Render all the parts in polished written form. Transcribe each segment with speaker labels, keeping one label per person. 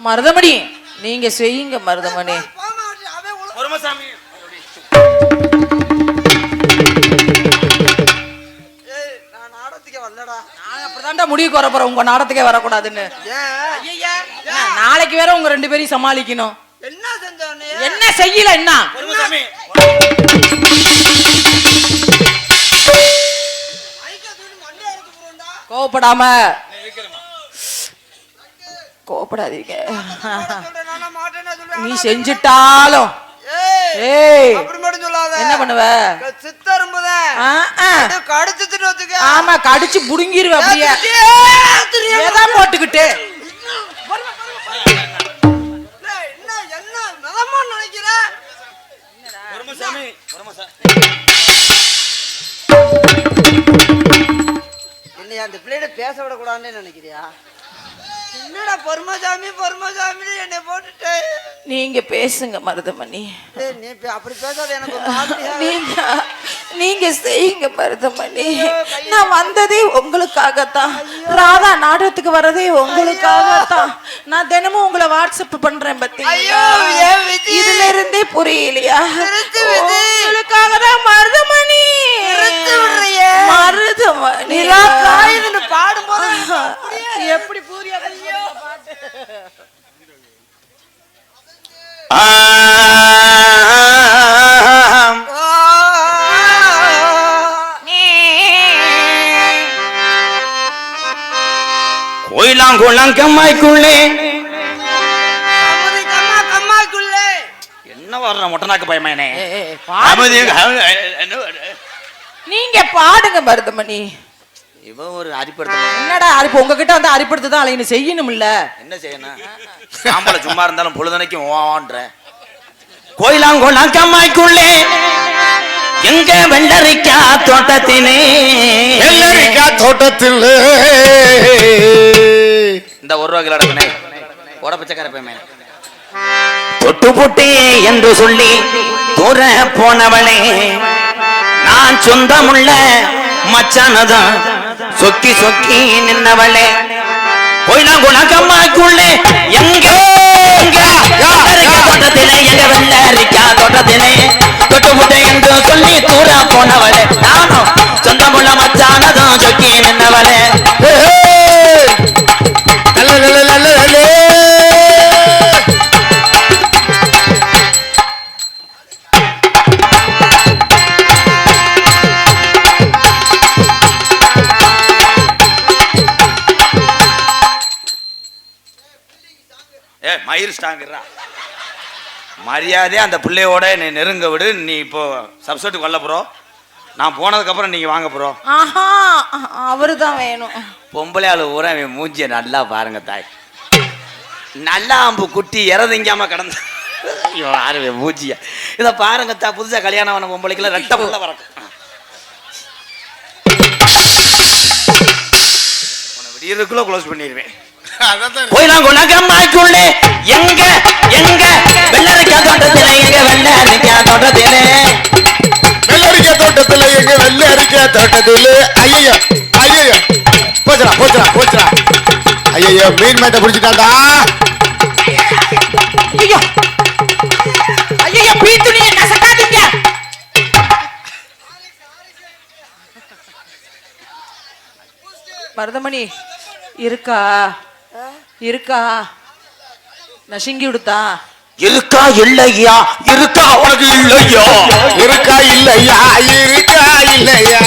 Speaker 1: மருதமணி நீங்க செய்யுங்க மருதமணி. முடிவுக்கு வர போறேன் உங்க நாடத்துக்கே வரக்கூடாதுன்னு. நாளைக்கு வேற உங்க 2 பேரையும் சமாளிக்கணும். என்ன செய்யல என்ன கோவப்படாம கோவப்படாதீங்க. நீ செஞ்சிட்டாலும் என்ன பண்ணுவ? ஆமா கடிச்சு புடுங்கிருவ. அப்படியே ஏதான் போட்டுக்கிட்டு
Speaker 2: இல்லையா அந்த பிள்ளைட பேச விடக்கூடாதுன்னு நினைக்கிறியா? என்னடா பொறுமசாமி பொறுமசாமி என்னை போட்டுட்டு
Speaker 1: நீங்க பேசுங்க மருதமணி.
Speaker 2: நீ அப்படி பேசாத, எனக்கு
Speaker 1: நீங்க செய்யுங்க மருதமணி. நான் வந்ததே உங்களுக்காகத்தான். ராதா நாடகத்துக்கு வரதே உங்களுக்காகத்தான். நான் தினமும் உங்களை வாட்ஸ்அப் பண்றேன் பாத்தீங்களா? இதுல இருந்தே புரியலையா? உங்களுக்காக தான் மருதமணி. மருதமணி
Speaker 2: பாடும்போது
Speaker 1: எப்படி புரியாத பாட்டு.
Speaker 3: கோயிலாங்குளம் கம்மாய்க்குள்ளே என்ன வர்ற மொட்டனாக்கு பயமானே.
Speaker 1: நீங்க பாடுங்க மருதமணி.
Speaker 3: இவன் ஒரு அரிப்படுத்த
Speaker 1: என்னடா அரிப்பு? உங்ககிட்ட வந்து அரிப்படுத்துதான் அலைன்னு செய்யணும் இல்ல?
Speaker 3: என்ன செய்யணும்? சாம்பல சும்மா இருந்தாலும் பொழுதனைக்கும் ஓன்ற கோயிலாங்குளம் கம்மாய்க்குள்ளே எங்க வெள்ளரிக்கா தோட்டத்திலே
Speaker 4: வெள்ளரிக்கா தோட்டத்தில்
Speaker 3: இந்த 1 ரூபா கிலோ ஓட பச்சைக்கார பையன் தொட்டு புட்டே என்று சொல்லி தூர போனவளே நான் சொந்தமுள்ள மச்சானதான் சொக்கி சொக்கி நின்னவளே கோயிலாங்குளம் கம்மாய்க்குள்ளே எங்க தோட்டத்திலே எங்க வெள்ளரிக்கா தோட்டத்திலே தொட்டு புட்டே என்று சொல்லி தூர போனவளே நானும் சொந்தமுள்ள மச்சானதான் சொக்கி நின்னவளே மரியாதையா அந்த பிள்ளையோட நீ நெருங்க விடு. நீ இப்போ சப்செட் கொல்ல போறோம். நான் போனதுக்கு அப்புறம் நீங்க வாங்க போறோம்.
Speaker 1: அவருதான் வேணும்.
Speaker 3: பொம்பளை ஆளு ஊரா மூஞ்சிய நல்லா பாருங்க தாய். நல்லா அம்பு குட்டி இறதிங்காம கடந்த மூஞ்சிய இத பாருங்க தா. புதுசா கல்யாணம் ஆன பொம்பளைக்குள்ள ரெட்ட புள்ள வரக்கும். விடியறதுக்குள்ள க்ளோஸ் பண்ணிடுவேன். கோயிலாங்குளம் கம்மாய்க்குள்ளே எங்க எங்க வெள்ளரிக்கா தோட்டத்திலே எங்க வெள்ளரிக்கா தோட்டத்திலே
Speaker 4: வெள்ளரிக்கா தோட்டத்தில் எங்க வெள்ளரிக்கா தோட்டத்தில் ஐயோ ஐயோ போச்சுடா போச்சுடா போச்சுடா. ஐயோ மீன் மேட்டை பிடிச்சிட்டாண்டா.
Speaker 1: ஐயோ ஐயோ பீத்துனிய நசக்காதீங்க. மருதமணி இருக்கா இருக்கா நசுங்கி விடுத்தா
Speaker 3: இருக்கா இல்லையா? இருக்கா உனக்கு இல்லையா?
Speaker 4: இருக்கா இல்லையா? இருக்கா இல்லையா?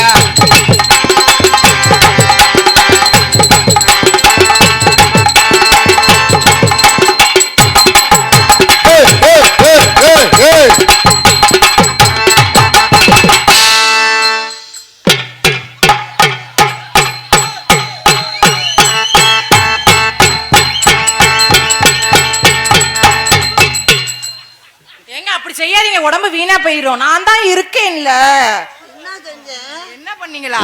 Speaker 1: செய்யாதீங்க, உடம்பு வீணா போயிரும். நான் தான் இருக்கேன்ல. என்ன செஞ்சேன்? என்ன பண்ணீங்களா?